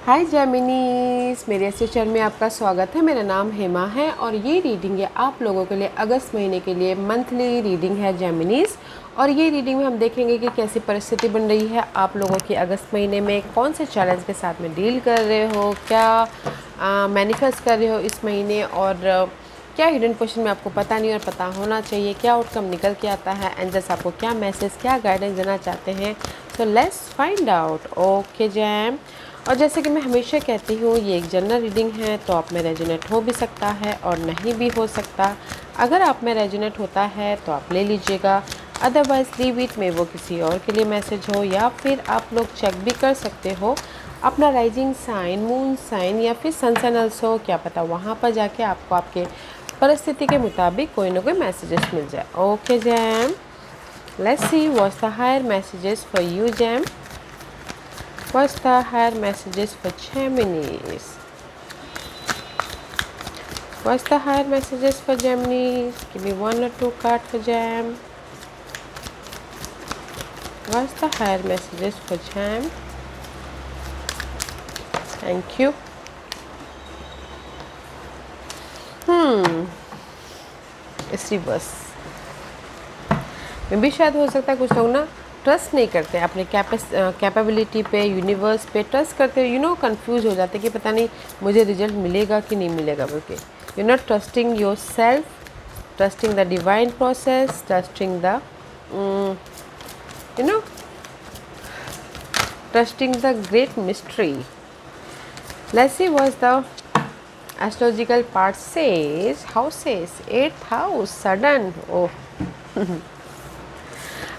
हाय जेमिनीज, मेरे इस चैनल में आपका स्वागत है। मेरा नाम हेमा है और ये रीडिंग है आप लोगों के लिए अगस्त महीने के लिए मंथली रीडिंग है जेमिनीज। और ये रीडिंग में हम देखेंगे कि कैसी परिस्थिति बन रही है आप लोगों की अगस्त महीने में, कौन से चैलेंज के साथ में डील कर रहे हो, क्या मैनिफेस्ट कर रहे हो इस महीने, और क्या हिडन क्वेश्चन में आपको पता नहीं और पता होना चाहिए, क्या आउटकम निकल के आता है, एंजल्स आपको क्या मैसेज, क्या गाइडेंस देना चाहते हैं। So let's find out. Okay jam. और जैसे कि मैं हमेशा कहती हूँ, ये एक जनरल रीडिंग है, तो आप में रेजोनेट हो भी सकता है और नहीं भी हो सकता। अगर आप में रेजोनेट होता है तो आप ले लीजिएगा, अदरवाइज लीव इट में, वो किसी और के लिए मैसेज हो, या फिर आप लोग चेक भी कर सकते हो अपना राइजिंग साइन, मून साइन या फिर सन साइन ऑल्सो, क्या पता वहाँ पर जाके आपको आपके परिस्थिति के मुताबिक कोई ना कोई मैसेजेस मिल जाए। Okay jam, let's see what's the higher messages for you jam. What's the higher messages for Geminis? What's the higher messages for Geminis? Give me one or two cards for Gem. What's the higher messages for Gem? Thank you. इस reverse में भी शायद हो सकता है कुछ लोग ना ट्रस्ट नहीं करते अपने कैपेबिलिटी पे, यूनिवर्स पे ट्रस्ट करते, कंफ्यूज हो जाते कि पता नहीं मुझे रिजल्ट मिलेगा कि नहीं मिलेगा बोल के। You not trusting your self, trusting the divine process, trusting the trusting the great mystery. Let's see what the astrological part says. House says 8th house sudden. Oh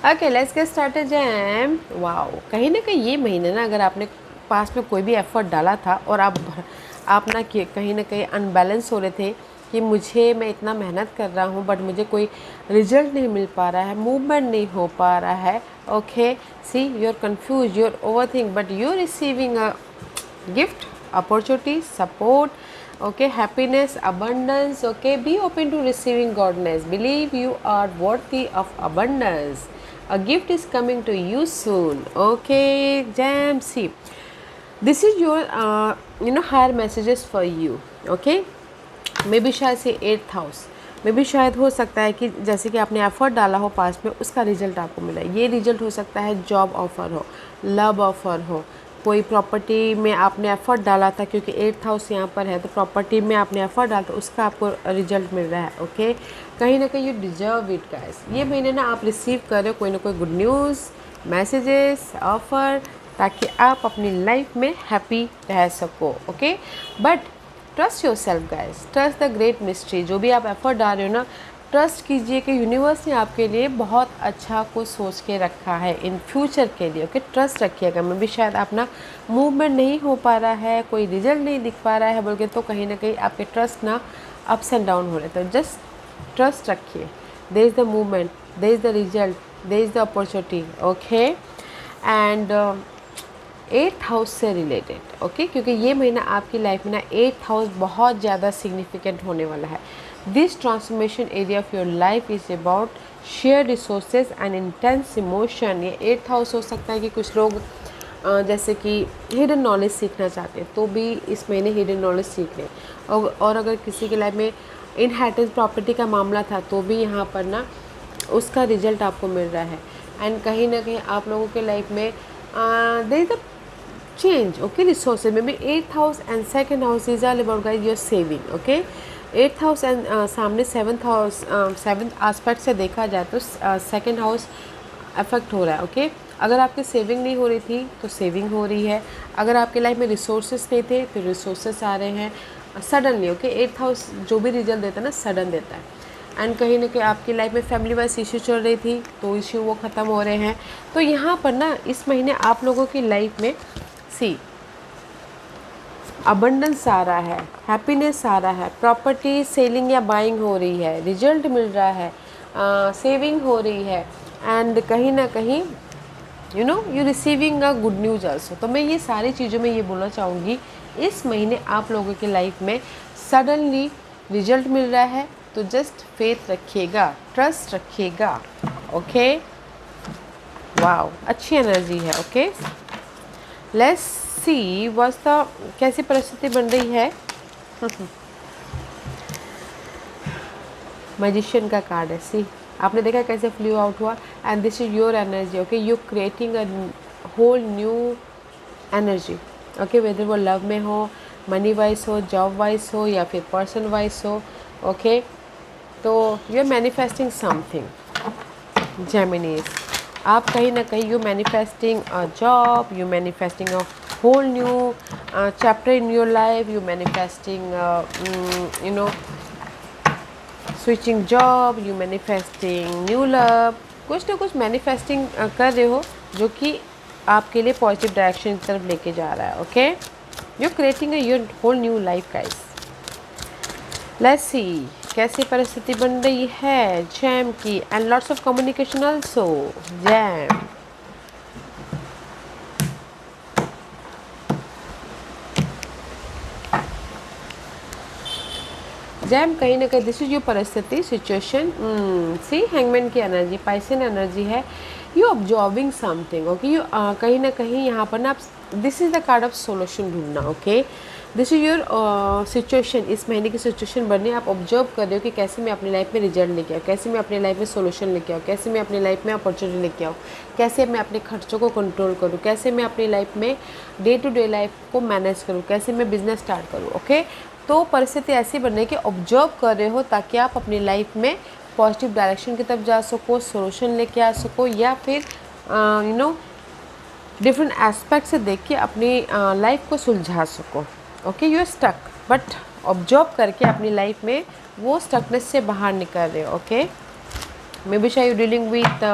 okay, let's get started jam. Wow, कहीं ना कहीं ये महीने ना, अगर आपने पास में कोई भी एफर्ट डाला था और आप ना कहीं ना कहीं अनबैलेंस हो रहे थे कि मैं इतना मेहनत कर रहा हूँ बट मुझे कोई रिजल्ट नहीं मिल पा रहा है, मूवमेंट नहीं हो पा रहा है। Okay, see you are confuse, you are over think, but you are receiving a gift, opportunity, support, okay, happiness, abundance. Okay, be open to receiving godness, believe you are worthy of abundance. A gift is coming to you soon. Okay jam, see, this is your higher messages for you. Okay, मे भी शायद से 8th house में भी शायद हो सकता है कि जैसे कि आपने एफर्ट डाला हो पास में, उसका रिजल्ट आपको मिला। ये रिजल्ट हो सकता है जॉब ऑफ़र हो, लव ऑफ़र हो, कोई प्रॉपर्टी में आपने एफर्ट डाला था, क्योंकि 8th हाउस यहाँ पर है तो प्रॉपर्टी में आपने एफर्ट डाला तो उसका आपको रिजल्ट मिल रहा है। ओके, कहीं ना कहीं यू डिजर्व इट गाइस। ये महीने ना आप रिसीव कर रहे हो कोई ना कोई गुड न्यूज़, मैसेजेस, ऑफ़र, ताकि आप अपनी लाइफ में हैप्पी रह सको। Okay, but trust your self guys, trust the great mystery. जो भी आप एफर्ट डाल रहे हो ना, ट्रस्ट कीजिए कि यूनिवर्स ने आपके लिए बहुत अच्छा कुछ सोच के रखा है इन फ्यूचर के लिए। ओके, ट्रस्ट रखिएगा। मैं भी शायद अपना मूवमेंट नहीं हो पा रहा है, कोई रिजल्ट नहीं दिख पा रहा है बोल के, तो कहीं ना कहीं आपके ट्रस्ट ना अप्स एंड डाउन हो रहे, तो जस्ट ट्रस्ट रखिए। There is the movement, there is the result, there is the opportunity. Okay, and 8th house से रिलेटेड, ओके, क्योंकि ये महीना आपकी लाइफ में ना 8th हाउस बहुत ज़्यादा सिग्निफिकेंट होने वाला है। This transformation area of your life is about share resources and intense emotion. ये 8th हाउस हो सकता है कि कुछ लोग जैसे कि हिडन नॉलेज सीखना चाहते हैं तो भी इस महीने हिडन नॉलेज सीख लें, और अगर किसी की लाइफ में इनहेरिटेंस प्रॉपर्टी का मामला था तो भी यहाँ पर ना उसका रिजल्ट आपको मिल रहा है। एंड कहीं ना कहीं आप लोगों के लाइफ में there is the change, okay, resources, maybe 8th house and 2nd house is all about guys your saving. Okay, 8th house and सामने 7th house, 7th aspect से देखा जाए तो 2nd house अफेक्ट हो रहा है। ओके, अगर आपकी सेविंग नहीं हो रही थी तो सेविंग हो रही है, अगर आपके लाइफ में रिसोर्सेज नहीं थे तो रिसोर्सेज आ रहे हैं सडनली। ओके, 8th हाउस जो भी रिजल्ट देता है ना सडन देता है। एंड कहीं ना कहीं आपकी लाइफ में फैमिली वाइज इशू चल रही थी तो इशू वो ख़त्म हो रहे हैं। तो यहाँ पर ना इस महीने आप लोगों की लाइफ में सी अबंडेंस आ रहा है, हैप्पीनेस आ रहा है, प्रॉपर्टी सेलिंग या बाइंग हो रही है, रिजल्ट मिल रहा है, सेविंग हो रही है, एंड कहीं ना कहीं you receiving a good news also. तो मैं ये सारी चीज़ों में ये बोलना चाहूँगी, इस महीने आप लोगों की लाइफ में सडनली रिजल्ट मिल रहा है, तो जस्ट फेथ रखिएगा, ट्रस्ट रखिएगा। ओके, वाओ, अच्छी एनर्जी है। Okay, let's C was the कैसी परिस्थिति बन रही है। मैजिशियन का कार्ड है। सी आपने देखा कैसे फ्लू आउट हुआ, and this is your energy. Okay, you creating a whole new energy. Okay, whether वो लव में हो, मनी वाइज हो, जॉब वाइज हो, या फिर पर्सन वाइज हो। ओके, तो you are manifesting something Geminis. आप कहीं ना कहीं you manifesting a job, you manifesting a whole new chapter in your life, you manifesting you know switching job, you manifesting new love. कुछ ना कुछ manifesting कर रहे हो जो कि आपके लिए पॉजिटिव डायरेक्शन की तरफ लेके जा रहा है। Okay, you creating a your whole new life guys. Let's see कैसी परिस्थिति बन रही है जैम की, and lots of communication also. Jam jam कहीं ना कहीं दिस इज योर परिस्थिति सिचुएशन। सी हैंगमैन की एनर्जी, पाइसन एनर्जी है। You observing something. Okay, you कहीं ना कहीं यहाँ पर ना आप, this is the card of solution ढूंढना। Okay, this is your situation. इस महीने की सिचुएशन बननी, आप ऑब्जर्व कर रहे हो कि कैसे मैं अपनी लाइफ में रिजल्ट लेके आऊँ, कैसे मैं अपनी लाइफ में सोल्यूशन लेके आऊँ, कैसे मैं अपनी लाइफ में अपॉर्चुनिटी लेके आऊँ, कैसे मैं अपने खर्चों को कंट्रोल करूँ, कैसे मैं अपनी लाइफ में डे टू डे लाइफ को मैनेज करूँ, कैसे मैं बिजनेस स्टार्ट करूँ। ओके, तो परिस्थिति ऐसी बन रही है कि ऑब्जर्व कर रहे हो ताकि आप अपनी लाइफ में पॉजिटिव डायरेक्शन की तरफ जा सको, सोल्यूशन लेके आ सको, या फिर यू नो डिफरेंट एस्पेक्ट से देख के अपनी लाइफ को सुलझा सको। Okay, you are stuck, but observe करके अपनी लाइफ में वो स्टकनेस से बाहर निकल रहे हो। ओके, मे बी शायद you dealing with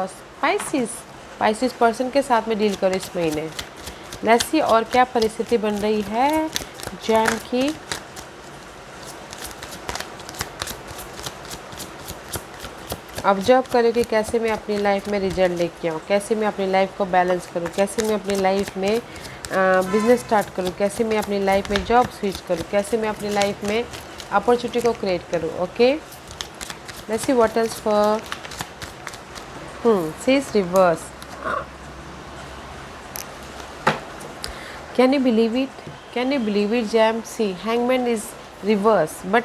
spices person के साथ में डील करो इस महीने। लेट्स सी और क्या परिस्थिति बन रही है जैम की। ऑब्जर्व करो कि कैसे मैं अपनी लाइफ में रिजल्ट लेके आऊँ, कैसे मैं अपनी लाइफ को बैलेंस करूँ, कैसे मैं अपनी लाइफ में बिजनेस स्टार्ट करूँ, कैसे मैं अपनी लाइफ में जॉब स्विच करूँ, कैसे मैं अपनी लाइफ में अपॉर्चुनिटी को क्रिएट करूँ। Okay, let's see what else for see is reverse. Can you believe it, can you believe it jam. See hangman is reverse, but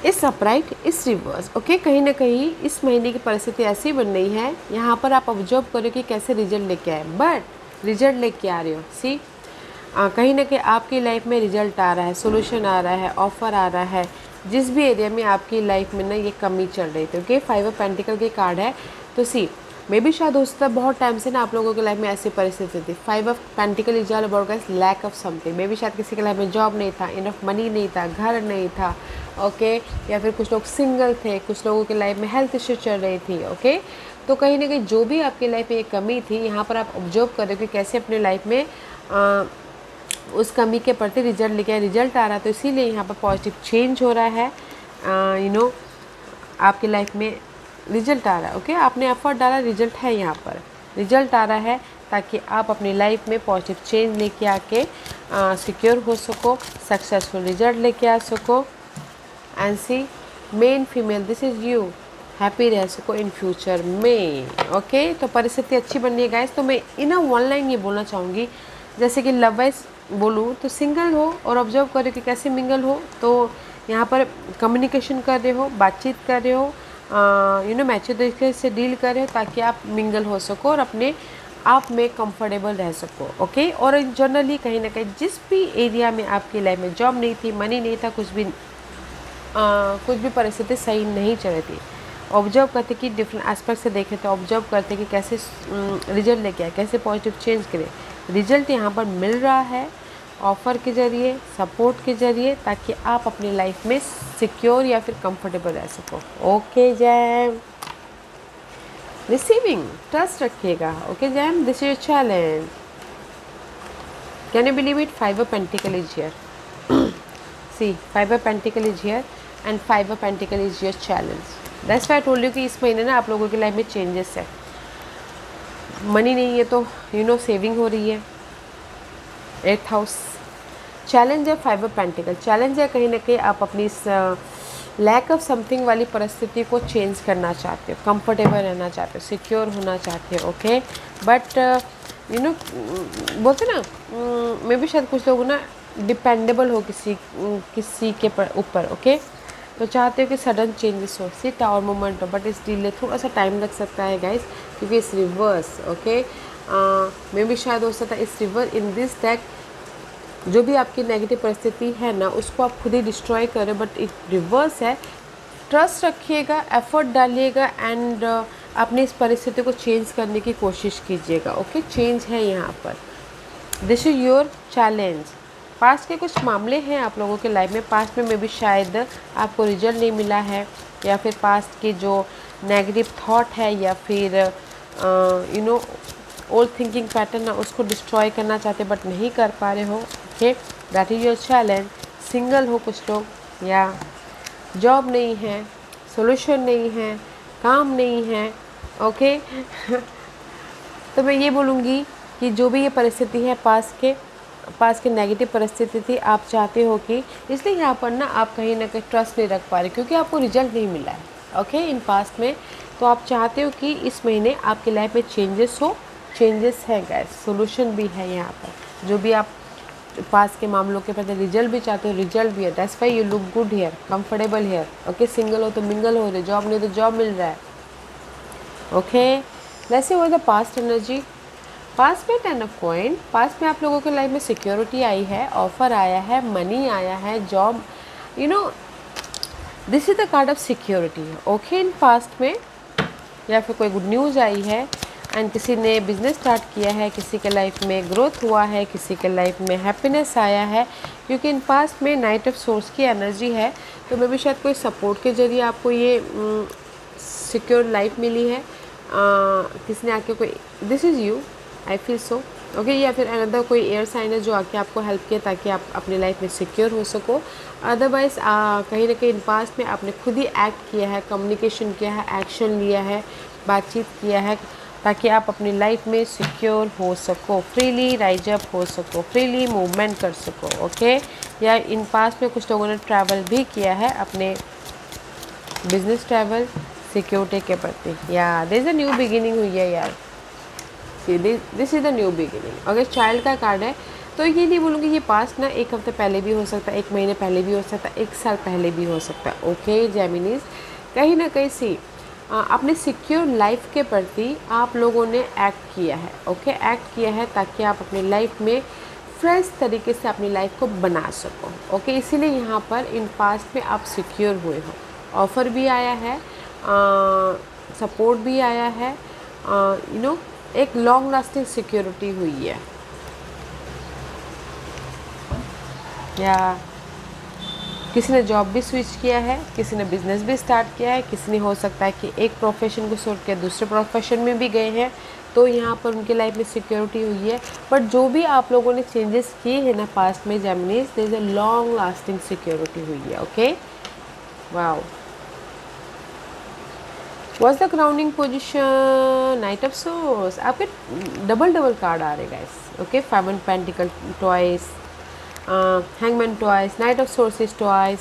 is upright is reverse. Okay, कहीं ना कहीं इस महीने की परिस्थिति ऐसी बन रही है, यहाँ पर आप ऑब्जर्व करो कि कैसे रिजल्ट लेके आए, बट रिजल्ट लेके आ रहे हो। सी कहीं ना कहीं आपकी लाइफ में रिजल्ट आ रहा है, सोल्यूशन आ रहा है, ऑफर आ रहा है, जिस भी एरिया में आपकी लाइफ में ना ये कमी चल रही थी। ओके, 5 ऑफ पेंटिकल के कार्ड है। तो सी मे भी शायद हो सकता है बहुत टाइम से ना आप लोगों की लाइफ में ऐसी परिस्थिति थी। 5 of pentacle is all about guys lack of something. मे भी शायद किसी की लाइफ में जॉब नहीं था, इनफ मनी नहीं था, घर नहीं था। ओके, या फिर कुछ लोग सिंगल थे, कुछ लोगों की लाइफ में हेल्थ इश्यू चल रही थी। ओके, तो कहीं ना कहीं जो भी आपकी लाइफ में एक कमी थी, यहाँ पर आप ऑब्जर्व कर रहे हो कि कैसे अपनी लाइफ में उस कमी के प्रति रिजल्ट लेके आए, रिजल्ट आ रहा है। तो इसीलिए यहाँ पर पॉजिटिव चेंज हो रहा है। यू नो आपकी लाइफ में रिजल्ट आ रहा है। ओके, आपने एफर्ट डाला, रिजल्ट है, यहाँ पर रिजल्ट आ रहा है ताकि आप अपनी लाइफ में पॉजिटिव चेंज लेके आके सिक्योर हो सको, सक्सेसफुल रिजल्ट लेके आ सको। And see men female this is you, happy रह सको इन फ्यूचर में। ओके, तो परिस्थिति अच्छी बननी है गाइस। तो मैं इन वन लाइन ये बोलना चाहूँगी, जैसे कि लव वाइज बोलूँ तो सिंगल हो और ऑब्जर्व करो कि कैसे मिंगल हो। तो यहाँ पर कम्युनिकेशन कर रहे हो, बातचीत कर रहे हो, यू नो मैच्योर तरीके से डील कर रहे हो ताकि आप मिंगल हो सको और अपने आप में कंफर्टेबल रह सको। ओके, और जनरली कहीं ना कहीं जिस भी एरिया में आपकी लाइफ में जॉब नहीं थी, मनी नहीं था, कुछ भी परिस्थिति सही नहीं चल रही थी, ऑब्जर्व करते कि डिफरेंट एस्पेक्ट से देखे, तो ऑब्जर्व करते कि कैसे रिजल्ट लेके आए, कैसे पॉजिटिव चेंज करें। रिजल्ट यहाँ पर मिल रहा है ऑफ़र के ज़रिए, सपोर्ट के ज़रिए, ताकि आप अपनी लाइफ में सिक्योर या फिर कंफर्टेबल रह सको। ओके जैम, रिसीविंग ट्रस्ट रखिएगा। Okay jam, this is challenge. Can you believe it, 5 of pentacle is here. See 5 of pentacle is here and 5 of pentacle is your challenge. That's why I told you कि इस महीने ना आप लोगों की life में changes है। Money नहीं है तो यू नो सेविंग हो रही है। 8th हाउस चैलेंज है, 5 ऑफ पेंटिकल चैलेंज है। कहीं ना कहीं आप अपनी इस लैक ऑफ समथिंग वाली परिस्थिति को चेंज करना चाहते हो, कंफर्टेबल रहना चाहते हो, सिक्योर होना चाहते हो। ओके, बट यू नो बोलते ना, मे भी शायद कुछ लोग ना डिपेंडेबल हो किसी के ऊपर, ओके। तो चाहते हो कि सडन चेंजेस हो, सिट और मोमेंट हो, बट इस डिले थोड़ा सा टाइम लग सकता है गाइस, क्योंकि इस रिवर्स, ओके। मे भी शायद हो सकता है इस रिवर्स इन दिस दैट जो भी आपकी नेगेटिव परिस्थिति है ना, उसको आप खुद ही डिस्ट्रॉय करें, बट इट रिवर्स है। ट्रस्ट रखिएगा, एफर्ट डालिएगा एंड अपनी इस परिस्थिति को चेंज करने की कोशिश कीजिएगा, ओके। चेंज है यहाँ पर, this is your challenge. Past के कुछ मामले हैं आप लोगों के लाइफ में, पास्ट में भी शायद आपको रिजल्ट नहीं मिला है, या फिर पास्ट के जो नेगेटिव थॉट है या फिर you know old thinking pattern है उसको डिस्ट्रॉय करना चाहते बट नहीं कर पा रहे हो, okay. That is your challenge. Single हो कुछ लोग, या जॉब नहीं है, सोल्यूशन नहीं है, काम नहीं है, ओके। तो मैं ये बोलूँगी कि जो भी ये परिस्थिति है पास के नेगेटिव परिस्थिति थी, आप चाहते हो कि इसलिए यहाँ पर ना आप कहीं ना कहीं ट्रस्ट नहीं रख पा रहे क्योंकि आपको रिजल्ट नहीं मिला है, ओके, इन पास्ट में। तो आप चाहते हो कि इस महीने आपकी लाइफ में चेंजेस हो, चेंजेस है गैस, सोल्यूशन भी है यहाँ पर। जो भी आप पास के मामलों के प्रति रिजल्ट भी चाहते हो, रिजल्ट भी है। That's why you look good here, comfortable here, okay. Single हो तो मिंगल हो रहे, जॉब नहीं तो जॉब मिल रहा है, okay. Let's see what the past energy. Past में 10 ऑफ कॉइन, पास्ट में आप लोगों के लाइफ में सिक्योरिटी आई है, ऑफर आया है, मनी आया है, job, you know this is the card of security, okay. In past में या फिर कोई गुड न्यूज़ आई है एंड किसी ने बिजनेस स्टार्ट किया है, किसी के लाइफ में ग्रोथ हुआ है, किसी के लाइफ में हैप्पीनेस आया है, क्योंकि इन पास्ट में नाइट ऑफ सोर्स की एनर्जी है। तो मे भी शायद कोई सपोर्ट के जरिए आपको ये सिक्योर लाइफ मिली है, किसी ने आके कोई, this is you, I feel so, okay. या फिर अनदर कोई एयर साइन है जो आके आपको हेल्प किया ताकि आप अपनी लाइफ में सिक्योर हो सको। अदरवाइज़ कहीं ना कहीं इन पास्ट में आपने खुद ही एक्ट किया है, कम्युनिकेशन किया है, एक्शन लिया है, बातचीत किया है ताकि आप अपनी लाइफ में सिक्योर हो सको, फ्रीली राइज अप हो सको, फ्रीली मूवमेंट कर सको, ओके। या इन पास्ट में कुछ लोगों ने ट्रैवल भी किया है, अपने बिजनेस ट्रैवल सिक्योरिटी के प्रति, या there is a new beginning हुई है यार, this is the new beginning. अगर चाइल्ड का कार्ड है तो ये नहीं बोलूँगी ये पास्ट ना, एक हफ्ते पहले भी हो सकता है, एक महीने पहले भी हो सकता है, एक साल पहले भी हो सकता है, ओके। जेमिनीज, कहीं ना कहीं सी अपने सिक्योर लाइफ के प्रति आप लोगों ने एक्ट किया है, ओके। एक्ट किया है ताकि आप अपनी लाइफ में फ्रेश तरीके से अपनी लाइफ को बना सको, ओके। इसीलिए यहाँ पर इन पास्ट में आप सिक्योर हुए हो, ऑफ़र भी आया है, सपोर्ट भी आया है, यू नो एक लॉन्ग लास्टिंग सिक्योरिटी हुई है, या किसी ने जॉब भी स्विच किया है, किसी ने बिजनेस भी स्टार्ट किया है, किसी ने हो सकता है कि एक प्रोफेशन को छोड़ के दूसरे प्रोफेशन में भी गए हैं, तो यहाँ पर उनकी लाइफ में सिक्योरिटी हुई है। बट जो भी आप लोगों ने चेंजेस किए हैं ना पास्ट में Geminis, there is a long lasting security हुई है, okay. Wow, what's the grounding position, knight of swords, आपके डबल कार्ड आ रहे guys, okay. 5 of pentacle twice, hangman twice, knight of swords twice.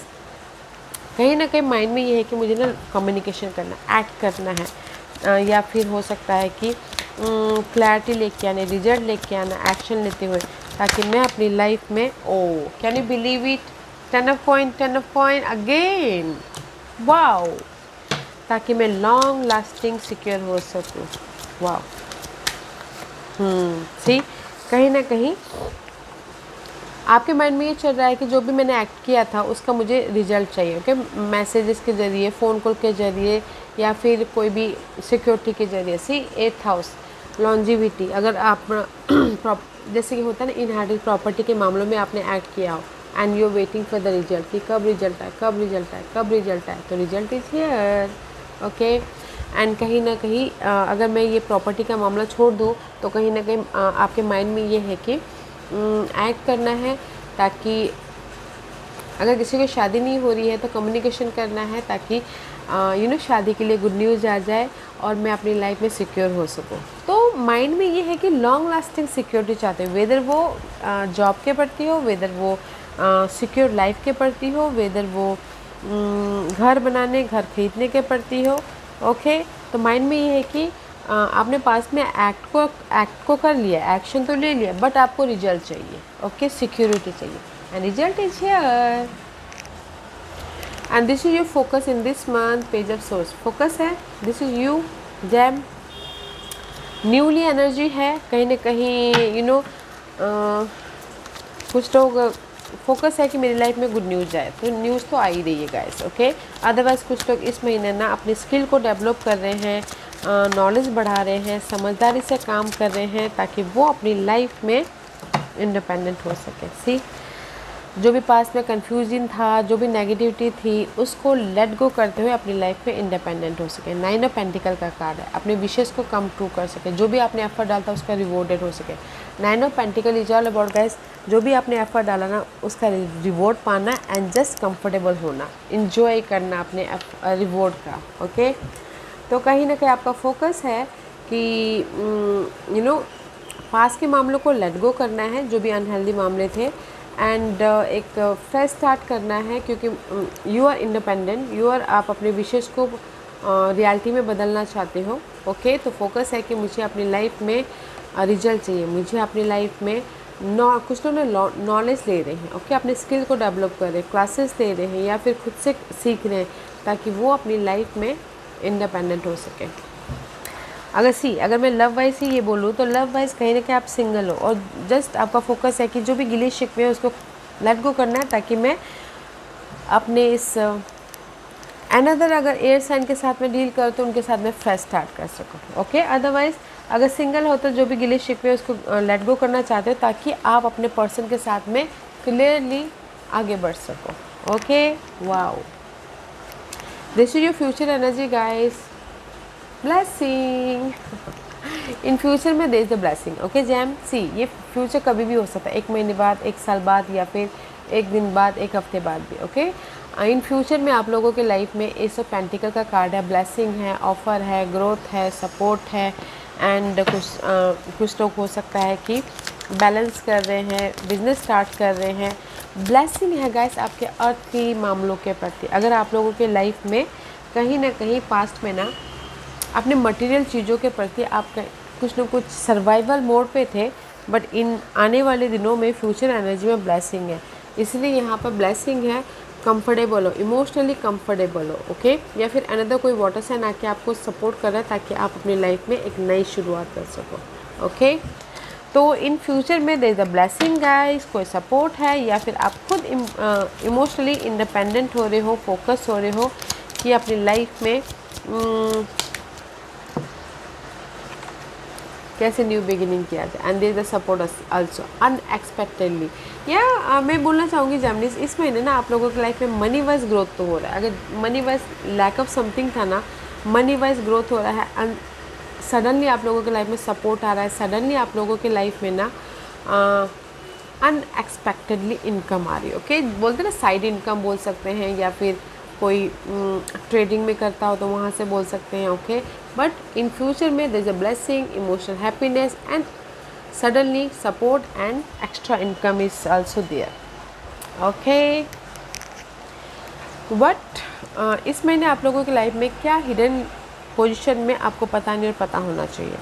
कहीं ना कहीं माइंड में ये है कि मुझे ना कम्युनिकेशन करना, एक्ट करना है, या फिर हो सकता है कि क्लैरिटी लेके आने, रिजल्ट लेके आना, एक्शन लेते हुए, ताकि मैं अपनी लाइफ में, oh can you believe it, 10 of coin again, wow, ताकि मैं लॉन्ग लास्टिंग सिक्योर हो सकूँ, वाओ। सी, कहीं ना कहीं आपके माइंड में ये चल रहा है कि जो भी मैंने एक्ट किया था उसका मुझे रिजल्ट चाहिए, ओके। मैसेजेस के ज़रिए, फ़ोन कॉल के ज़रिए, या फिर कोई भी सिक्योरिटी के ज़रिए। सी, 8th हाउस, लॉन्जिविटी, अगर आप जैसे कि होता है ना इनहेरिटेड प्रॉपर्टी के मामलों में आपने एक्ट किया हो and you waiting for the result कि कब रिजल्ट आए, कब रिजल्ट आए, कब रिजल्ट आए, तो result is here, okay. And कहीं ना कहीं अगर मैं ये प्रॉपर्टी का मामला छोड़ दूँ तो कहीं ना कहीं आपके माइंड में ये है कि एक्ट करना है, ताकि अगर किसी को शादी नहीं हो रही है तो कम्युनिकेशन करना है ताकि यू नो शादी के लिए गुड न्यूज़ आ जाए और मैं अपनी लाइफ में सिक्योर हो सकूं। तो माइंड में ये है कि लॉन्ग लास्टिंग सिक्योरिटी चाहते हो, वेदर वो जॉब के प्रति हो, वेदर वो सिक्योर लाइफ के प्रति हो, वेदर वो घर बनाने, घर खरीदने के प्रति हो, ओके। तो माइंड में ये है कि आपने पास में एक्ट को कर लिया, एक्शन तो ले लिया, बट आपको रिजल्ट चाहिए, ओके, सिक्योरिटी चाहिए, and result is here. And this is your focus in this month, page of swords focus है, this is you gem, newly energy है कहीं ना कहीं, यू नो कुछ लोग फोकस है कि मेरी लाइफ में गुड न्यूज़ आए, तो न्यूज़ तो आ ही रही है गाइस, ओके। अदरवाइज़ कुछ लोग इस महीने ना अपनी स्किल को डेवलप कर रहे हैं, नॉलेज बढ़ा रहे हैं, समझदारी से काम कर रहे हैं ताकि वो अपनी लाइफ में इंडिपेंडेंट हो सके। सी, जो भी पास में कन्फ्यूजन था, जो भी नेगेटिविटी थी, उसको लेट गो करते हुए अपनी लाइफ में इंडिपेंडेंट हो सके। 9 ऑफ पेंटिकल का कार्ड है, अपने विशेष को कम ट्रू कर सके, जो भी आपने एफर्ट डालता उसका रिवॉर्डेड हो सके। 9 of pentacle is all about guys, जो भी आपने एफर्ट डाला ना उसका रिवॉर्ड पाना एंड जस्ट कंफर्टेबल होना, इंजॉय करना अपने रिवॉर्ड का, ओके। तो कहीं ना कहीं आपका फोकस है कि यू नो पास के मामलों को लेट गो करना है, जो भी अनहेल्दी मामले थे, एंड एक फ्रेश स्टार्ट करना है, क्योंकि यू आर इंडिपेंडेंट, आप अपने विशेष को रियलिटी में बदलना चाहते हो, ओके। तो फोकस है कि मुझे अपनी लाइफ में रिजल्ट चाहिए, मुझे अपनी लाइफ में कुछ लोग नॉलेज ले रहे हैं, ओके, अपने स्किल को डेवलप कर रहे हैं, क्लासेस ले रहे हैं या फिर खुद से सीख रहे हैं ताकि वो अपनी लाइफ में इंडिपेंडेंट हो सके। अगर मैं लव वाइज ही ये बोलूँ तो लव वाइज कहीं ना कहीं आप सिंगल हो और जस्ट आपका फोकस है कि जो भी गिले शिकवे है उसको लेट गो करना है ताकि मैं अपने इस अनदर अगर एयर साइन के साथ में डील करूँ तो उनके साथ में फ्रेश स्टार्ट कर सकूँ, ओके। अदरवाइज़ अगर सिंगल हो तो जो भी गिले शिकवे उसको लेट गो करना चाहते हो ताकि आप अपने पर्सन के साथ में क्लियरली आगे बढ़ सको, okay. Wow, this is your future energy guys, blessing in future में there is the blessing, okay gem. See, ये फ्यूचर कभी भी हो सकता है, 1 महीने बाद, 1 साल बाद, या फिर 1 दिन बाद, 1 हफ्ते बाद भी, ओके। इन फ्यूचर में आप लोगों के लाइफ में एस ऑफ पेंटिकल का कार्ड है, ब्लेसिंग है, ऑफर है, ग्रोथ है, सपोर्ट है, एंड कुछ लोग हो सकता है कि बैलेंस कर रहे हैं, बिजनेस स्टार्ट कर रहे हैं। ब्लेसिंग है गाइस आपके अर्थ की मामलों के प्रति। अगर आप लोगों के लाइफ में कहीं ना कहीं पास्ट में ना अपने मटेरियल चीज़ों के प्रति आप कुछ न कुछ सर्वाइवल मोड पे थे, बट इन आने वाले दिनों में फ्यूचर एनर्जी में ब्लेसिंग है, इसलिए यहाँ पर ब्लेसिंग है, कंफर्टेबल हो, इमोशनली कंफर्टेबल हो, ओके। या फिर अनदर कोई वाटर साइन आके आपको सपोर्ट कर रहा है ताकि आप अपनी लाइफ में एक नई शुरुआत कर सको, ओके। तो इन फ्यूचर में there is a blessing guys, कोई सपोर्ट है या फिर आप खुद इमोशनली इंडिपेंडेंट हो रहे हो, फोकस हो रहे हो कि अपनी लाइफ में कैसे न्यू बिगिनिंग किया जाए, and there is the support also unexpectedly. या मैं बोलना चाहूँगी जैमनीज, इस महीने ना आप लोगों की लाइफ में मनी वाइज ग्रोथ तो हो रहा है। अगर money wise lack of something था ना, मनी वाइज ग्रोथ हो रहा है, एंड सडनली आप लोगों के लाइफ में सपोर्ट आ रहा है, सडनली आप लोगों के लाइफ में ना अनएक्सपेक्टेडली इनकम आ रही है, ओके। बोलते ना साइड इनकम बोल सकते हैं, या फिर कोई ट्रेडिंग में करता हो तो वहाँ से बोल सकते हैं, ओके। बट इन फ्यूचर में there is a blessing, emotional happiness, and suddenly support and extra income is also there, okay. But इस महीने आप लोगों की लाइफ में क्या हिडन पोजीशन में आपको पता नहीं और पता होना चाहिए।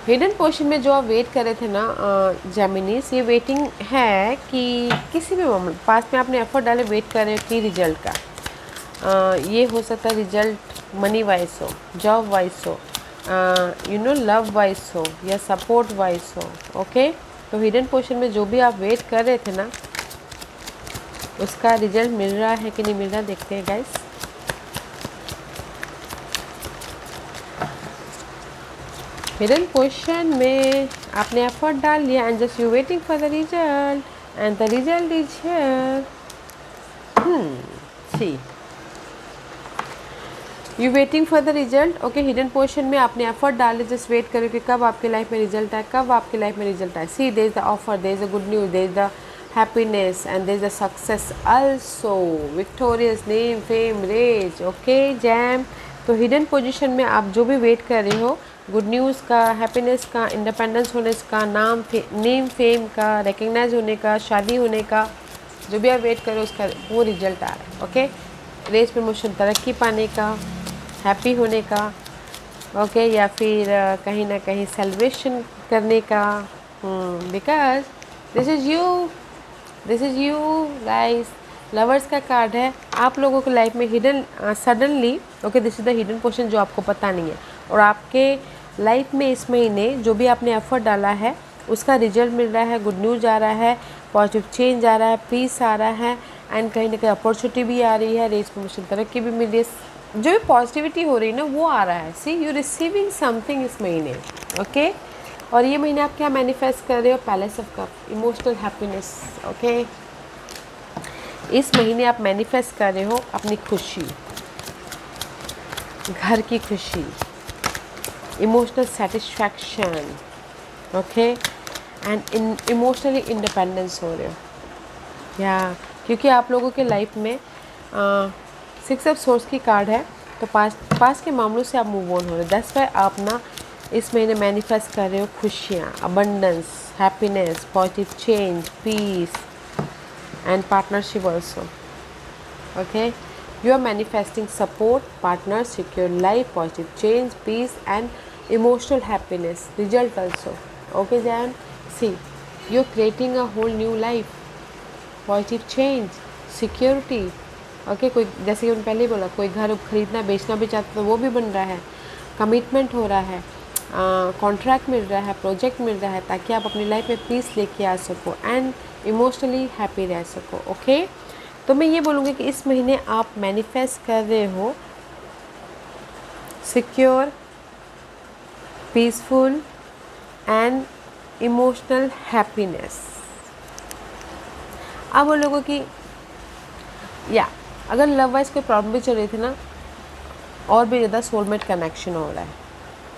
हिडन पोजीशन में जो आप वेट कर रहे थे ना जेमिनीज, ये वेटिंग है कि किसी भी मोमेंट पास में आपने एफर्ट डाले, वेट कर रहे हो कि रिजल्ट का। ये हो सकता है रिजल्ट मनी वाइज हो, जॉब वाइज हो, यू नो लव वाइज हो, या सपोर्ट वाइज हो, ओके। तो हिडन पोजीशन में जो भी आप वेट कर रहे थे ना उसका रिजल्ट मिल रहा है कि नहीं मिल रहा, देखते हैं गाइस। हिडन पोजीशन में आपने एफर्ट डाल लिया and just you waiting for the result, and the result is here. See, you waiting for the result, okay. Hidden position में आपने एफर्ट डाले, जस्ट वेट करो कि कब आपके लाइफ में रिजल्ट आए, कब आपके लाइफ में रिजल्ट आए। See, there is the offer, there is the good news, there is the happiness, and there is a success also, victorious name, fame, rage, okay jam। तो हिडन पोजीशन में आप जो भी वेट कर रहे हो, गुड न्यूज़ का, happiness का, इंडिपेंडेंस होने का, नेम फेम का, रिकग्नाइज होने का, शादी होने का, जो भी आप वेट कर रहे हो उसका वो रिजल्ट आ रहा है, ओके। रेस प्रमोशन, तरक्की पाने का, हैप्पी होने का, ओके, या फिर कहीं ना कहीं सेलिब्रेशन करने का, because this is you, this is you guys. Lovers का कार्ड है। आप लोगों की लाइफ में hidden suddenly, okay, this is the hidden portion जो आपको पता नहीं है, और आपके लाइफ में इस महीने जो भी आपने एफर्ट डाला है उसका रिजल्ट मिल रहा है, गुड न्यूज़ आ रहा है, पॉजिटिव चेंज आ रहा है, पीस आ रहा है, एंड कहीं ना कहीं अपॉर्चुनिटी भी आ रही है, रेस प्रमोशन तरक्की भी मिल रही है, जो भी पॉजिटिविटी हो रही है ना वो आ रहा है। सी यू रिसीविंग समथिंग इस महीने, ओके। और ये महीने आप क्या मैनिफेस्ट कर रहे हो? Palace of cup, emotional happiness, okay. इस महीने आप मैनिफेस्ट कर रहे हो अपनी खुशी, घर की खुशी, emotional satisfaction, okay, and emotionally independence हो रहे हो, या क्योंकि आप लोगों के लाइफ में 6 ऑफ सोर्स की कार्ड है, तो पास के मामलों से आप मूव ऑन हो रहे हो। दैट्स वाई आप ना इस महीने मैनिफेस्ट कर रहे हो खुशियाँ, abundance, happiness, positive change, peace and partnership also, okay. You are manifesting support, partner, secure life, positive change, peace and emotional happiness result also, okay Jan, see you're creating a whole new life, positive change, security, okay। कोई जैसे कि मैंने पहले ही बोला, कोई घर खरीदना बेचना भी चाहता तो वो भी बन रहा है, कमिटमेंट हो रहा है, कॉन्ट्रैक्ट मिल रहा है, प्रोजेक्ट मिल रहा है, ताकि आप अपनी लाइफ में पीस लेके आ सको एंड इमोशनली हैप्पी रह सको, ओके। तो मैं ये बोलूँगी कि इस महीने आप मैनिफेस्ट कर रहे हो secure, peaceful and emotional happiness. अब वो लोगों की, या अगर लव वाइज कोई प्रॉब्लम भी चल रही थी ना, और भी ज़्यादा सोलमेट कनेक्शन हो रहा है,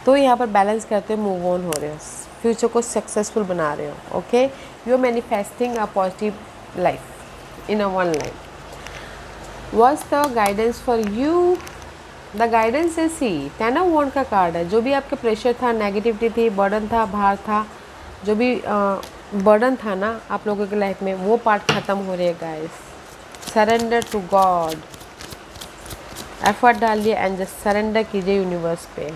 तो यहाँ पर बैलेंस करते हुए मूव ऑन हो रहे हो, फ्यूचर को सक्सेसफुल बना रहे हो, okay. You are manifesting a positive life in a one life. What's the guidance for you? The guidance is see, 10 of wand का कार्ड है। जो भी आपके प्रेशर था, नेगेटिविटी थी, बर्डन था, भार था, जो भी बर्डन था ना आप लोगों की लाइफ में, वो पार्ट ख़त्म हो रहे guys. Surrender to God, effort डालिए एंड जस्ट सरेंडर कीजिए यूनिवर्स पे।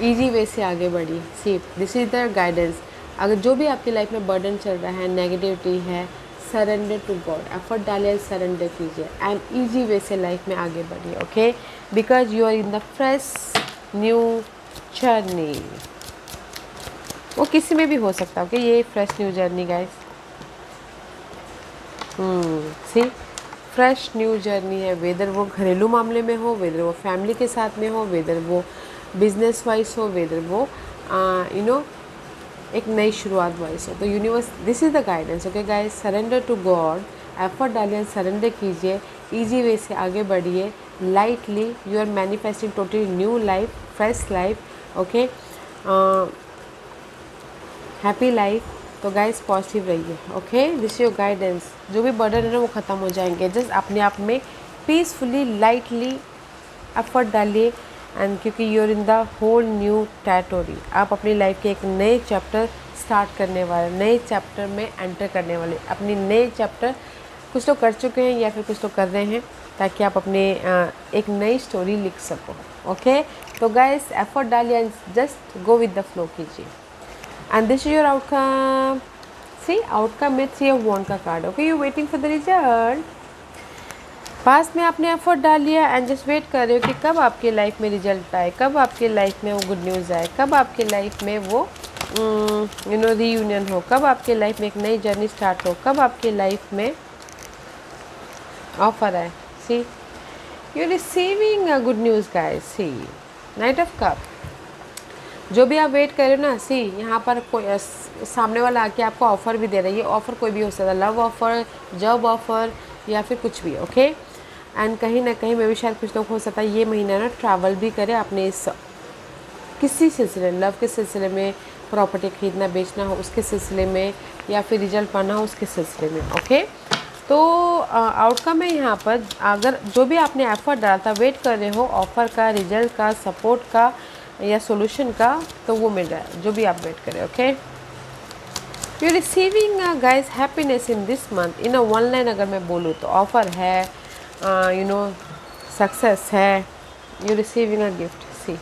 इजी वे से आगे बढ़िए। See this is the guidance. अगर जो भी आपकी लाइफ में बर्डन चल रहा है, नेगेटिविटी है, सरेंडर टू गॉड, एफर्ट डालिए, सरेंडर कीजिए एंड इजी वे से लाइफ में आगे बढ़िए, okay. Because you are in the fresh new journey. वो किसी में भी हो सकता है, ओके, ये fresh new journey guys. See fresh new journey है, वेदर वो घरेलू मामले में हो, वेदर वो फैमिली के साथ में हो, वेदर वो बिजनेस वाइज हो, वेदर वो यू नो एक नई शुरुआत वाइज हो। तो universe, this is the guidance, okay guys. Surrender to God, effort डालिए, सरेंडर कीजिए, इजी वे से आगे बढ़िए, lightly. You are manifesting totally new life, fresh life, okay, happy life. तो गाइस पॉजिटिव रहिए, ओके। This your guidance. जो भी burden है ना वो ख़त्म हो जाएंगे। जस्ट अपने आप में पीसफुली, लाइटली एफर्ट डालिए एंड क्योंकि you are in the whole new territory, आप अपनी लाइफ के एक नए चैप्टर स्टार्ट करने वाले, नए चैप्टर में एंटर करने वाले। अपनी नए चैप्टर कुछ तो कर चुके हैं या फिर कुछ तो कर रहे हैं, ताकि आप अपने एक नई स्टोरी लिख सको, ओके। तो गाइस एफर्ट डालिए and just go with the flow कीजिए and this is your outcome. See outcome में 3 ऑफ वॉन्ड का card, okay. You waiting for the result. पास में आपने एफर्ट डाल लिया एंड जस्ट वेट कर रहे हो कि कब आपके लाइफ में रिजल्ट आए, कब आपके लाइफ में वो गुड न्यूज़ आए, कब आपके लाइफ में वो रीयूनियन हो, कब आपके लाइफ में एक नई जर्नी स्टार्ट हो, कब आपके लाइफ में ऑफर आए। See you receiving a good news guys. See knight of cup, जो भी आप वेट कर रहे हो ना, सी यहाँ पर कोई सामने वाला आके आपको ऑफ़र भी दे रहा है। ये ऑफ़र कोई भी हो सकता है, लव ऑफ़र, जॉब ऑफ़र या फिर कुछ भी, ओके। एंड कहीं ना कहीं में भी शायद कुछ लोग हो सकता है ये महीना ना ट्रैवल भी करे अपने इस किसी सिलसिले, लव के सिलसिले में, प्रॉपर्टी खरीदना बेचना हो उसके सिलसिले में, या फिर रिजल्ट पाना हो उसके सिलसिले में, ओके। तो आउटकम है यहाँ पर, अगर जो भी आपने एफर्ट डाला था, वेट कर रहे हो ऑफ़र का, रिजल्ट का, सपोर्ट का या सोल्यूशन का, तो वो मिल रहा है जो भी आप वेट करें, okay. You receiving guys happiness in this month in a one line. अगर मैं बोलूँ तो ऑफ़र है, सक्सेस है, यू रिसीविंग अ गिफ्ट। सी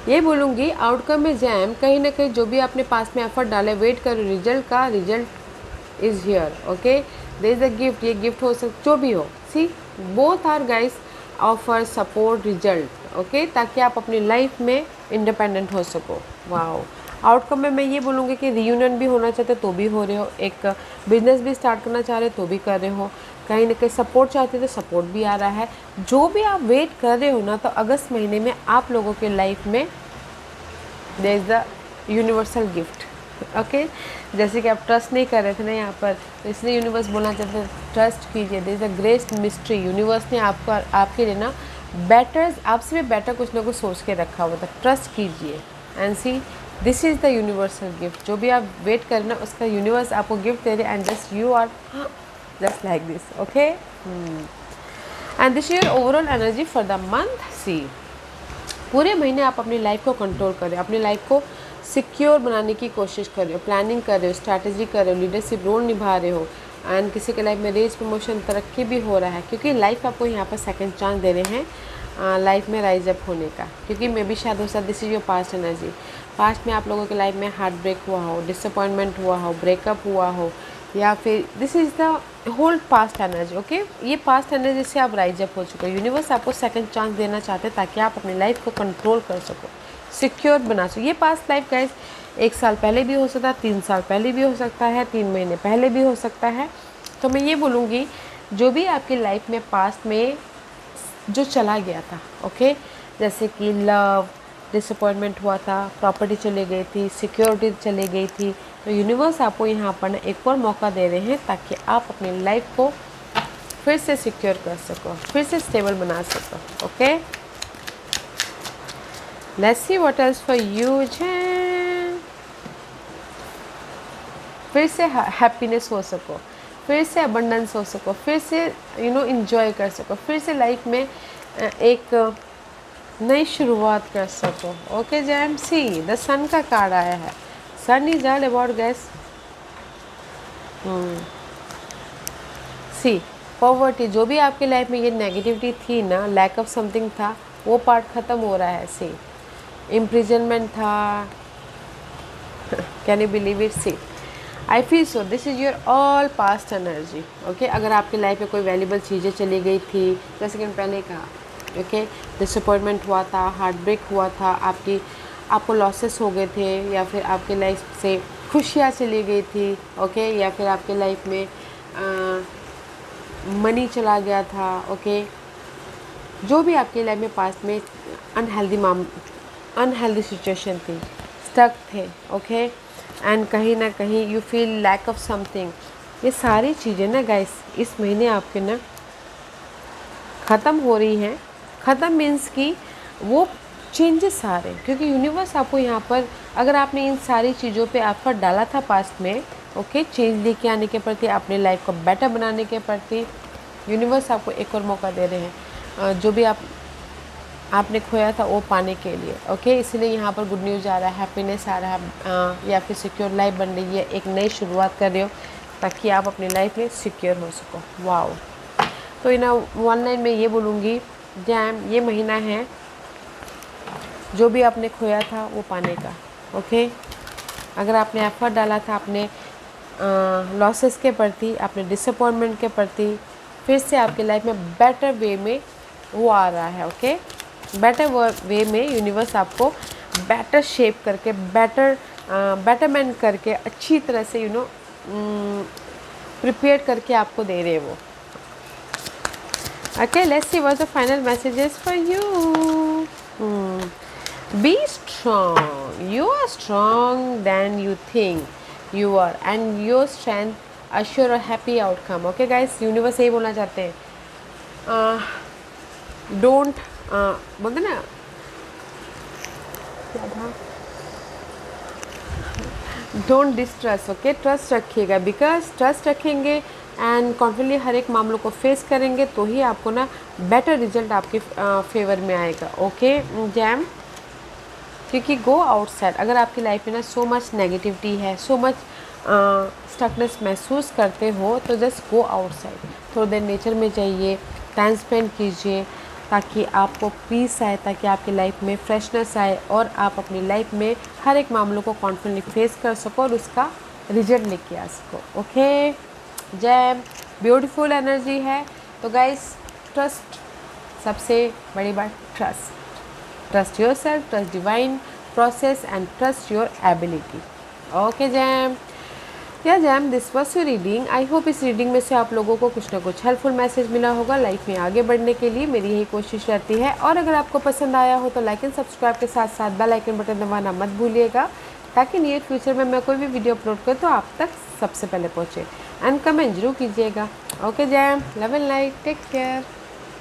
ये बोलूँगी आउटकम में जैम, कहीं ना कहीं जो भी आपने पास में एफर्ट डाले, वेट करो रिजल्ट का, result is here. Okay, there is a gift, ये गिफ्ट हो सकता जो भी हो। See both are guys offer support result. Okay, ताकि आप अपनी लाइफ में इंडिपेंडेंट हो सको। वाओ, आउटकम में मैं ये बोलूँगी कि रियूनियन भी होना चाहते तो भी हो रहे हो, एक बिजनेस भी स्टार्ट करना चाह रहे हो तो भी कर रहे हो, कहीं ना कहीं सपोर्ट चाहते हो तो सपोर्ट भी आ रहा है। जो भी आप वेट कर रहे हो ना, तो अगस्त महीने में आप लोगों के लाइफ में there is the universal gift. Okay, जैसे कि आप ट्रस्ट नहीं कर रहे थे ना यहाँ पर, तो इसलिए यूनिवर्स बोलना चाहते हैं ट्रस्ट कीजिए। There is a great mystery, universe ने आपको आपके लिए ना बेटर, आपसे भी बेटर कुछ ना कुछ सोच के रखा हुआ था। ट्रस्ट कीजिए and see this is the universal gift. जो भी आप वेट करना उसका यूनिवर्स आपको गिफ्ट दे रहे हैं, and just you are just like this. Okay, and this your overall energy for the month. See पूरे महीने आप अपनी लाइफ को कंट्रोल कर रहे हो, अपनी लाइफ को सिक्योर बनाने की कोशिश कर रहे हो, प्लानिंग कर रहे हो, स्ट्रैटेजी कर रहे हो, लीडरशिप रोल निभा रहे हो, एंड किसी के लाइफ में रेज प्रमोशन तरक्की भी हो रहा है, क्योंकि लाइफ आपको यहाँ पर सेकंड चांस दे रहे हैं लाइफ में राइज अप होने का। क्योंकि मे भी शायद हो सकता this is your past energy, past में आप लोगों के लाइफ में हार्ट ब्रेक हुआ हो, डिसअपॉइंटमेंट हुआ हो, ब्रेकअप हुआ हो, या फिर this is the whole past energy. Okay, ये पास्ट एनर्जी से आप राइज अप हो चुके हो। यूनिवर्स आपको सेकंड चांस देना चाहते हैं ताकि आप अपनी लाइफ को कंट्रोल कर सको, सिक्योर बना सको। ये पास्ट लाइफ गाइस 1 साल पहले भी हो सकता है, 3 साल पहले भी हो सकता है, 3 महीने पहले भी हो सकता है। तो मैं ये बोलूँगी जो भी आपकी लाइफ में पास्ट में जो चला गया था, ओके, जैसे कि लव, डिसअपॉइंटमेंट हुआ था, प्रॉपर्टी चली गई थी, सिक्योरिटी चली गई थी, तो यूनिवर्स आपको यहाँ पर ना एक और मौका दे रहे हैं ताकि आप अपनी लाइफ को फिर से सिक्योर कर सको, फिर से स्टेबल बना सको। Okay, let's see what else for you. फिर से हैप्पीनेस हो सको, फिर से अबंडेंस हो सको, फिर से इंजॉय कर सको, फिर से लाइफ में एक नई शुरुआत कर सको। Okay gem, see the sun का कार्ड आया है। Sun is all about guys see poverty. जो भी आपकी लाइफ में ये नेगेटिविटी थी ना, लैक ऑफ समथिंग था, वो पार्ट ख़त्म हो रहा है। सी इम्प्रिजनमेंट था, can you believe it. See I feel so this is your all past energy. Okay, अगर आपकी लाइफ में कोई वैल्यूबल चीज़ें चली गई थी, जैसे कि मैंने पहले कहा, ओके, डिसअपॉइंटमेंट हुआ था, हार्ट ब्रेक हुआ था, आपको लॉसेस हो गए थे, या फिर आपके लाइफ से खुशियाँ चली गई थी, ओके, या फिर आपके लाइफ में मनी चला गया था। ओके, जो भी आपकी लाइफ में पास्ट में अनहेल्दी सिचुएशन थी, स्टक थे, ओके, एंड कहीं ना कहीं you feel lack of something, ये सारी चीज़ें ना गाइस इस महीने आपके ना ख़त्म हो रही हैं। ख़त्म मीन्स कि वो चेंजेस आ रहे हैं, क्योंकि यूनिवर्स आपको यहाँ पर, अगर आपने इन सारी चीज़ों पे एफर्ट डाला था पास्ट में, ओके, चेंज लेके आने के प्रति, अपनी लाइफ को बेटर बनाने के प्रति, यूनिवर्स आपको एक और मौका दे रहे हैं जो भी आपने खोया था वो पाने के लिए। ओके, इसलिए यहाँ पर गुड न्यूज़ आ रहा है, हैप्पीनेस आ रहा है, या फिर सिक्योर लाइफ बन रही है, एक नई शुरुआत कर रहे हो ताकि आप अपनी लाइफ में सिक्योर हो सको। वाओ, तो इन वन लाइन में ये बोलूँगी जैम, ये महीना है जो भी आपने खोया था वो पाने का। ओके, अगर आपने एफर्ट डाला था अपने लॉसेस के प्रति, अपने डिसअपॉइंटमेंट के प्रति, फिर से आपकी लाइफ में बेटर वे में वो आ रहा है। ओके, बेटर वे में यूनिवर्स आपको बेटर शेप करके, बेटरमेंट करके, अच्छी तरह से प्रिपेयर करके आपको दे रहे हैं वो। Okay, let's see what's the final messages for you. Be strong. You are strong than you think you are, and your strength assure a happy outcome. Okay, guys, universe यही बोलना चाहते हैं। Don't बोलते ना क्या था, डोंट डिस्ट्रस्ट। ओके, ट्रस्ट रखिएगा, because trust रखेंगे एंड कॉन्फिडेंटली हर एक मामलों को फेस करेंगे तो ही आपको ना बेटर रिजल्ट आपके फेवर में आएगा। ओके जैम, क्योंकि गो आउटसाइड, अगर आपकी लाइफ में ना सो मच नेगेटिविटी है, सो मच स्टकनेस महसूस करते हो, तो जस्ट गो आउटसाइड, थोड़ी देर नेचर में जाइए, टाइम स्पेंड कीजिए ताकि आपको पीस आए, ताकि आपकी लाइफ में फ्रेशनेस आए और आप अपनी लाइफ में हर एक मामलों को कॉन्फिडेंटली फेस कर सको और उसका रिजल्ट लेके आ सको। ओके जैम, ब्यूटीफुल एनर्जी है। तो गाइस ट्रस्ट, सबसे बड़ी बात trust yourself, trust divine process and trust your ability. Okay gem, या gem, this was your reading. I hope इस रीडिंग में से आप लोगों को कुछ ना कुछ हेल्पफुल मैसेज मिला होगा। लाइफ में आगे बढ़ने के लिए मेरी यही कोशिश रहती है। और अगर आपको पसंद आया हो तो लाइक एंड सब्सक्राइब के साथ साथ बेल आइकन बटन दबाना मत भूलिएगा, ताकि नियर फ्यूचर में मैं कोई भी वीडियो अपलोड करूँ तो आप तक सबसे पहले पहुँचे। एंड कमेंट जरूर कीजिएगा। Okay jam, love and light, take care.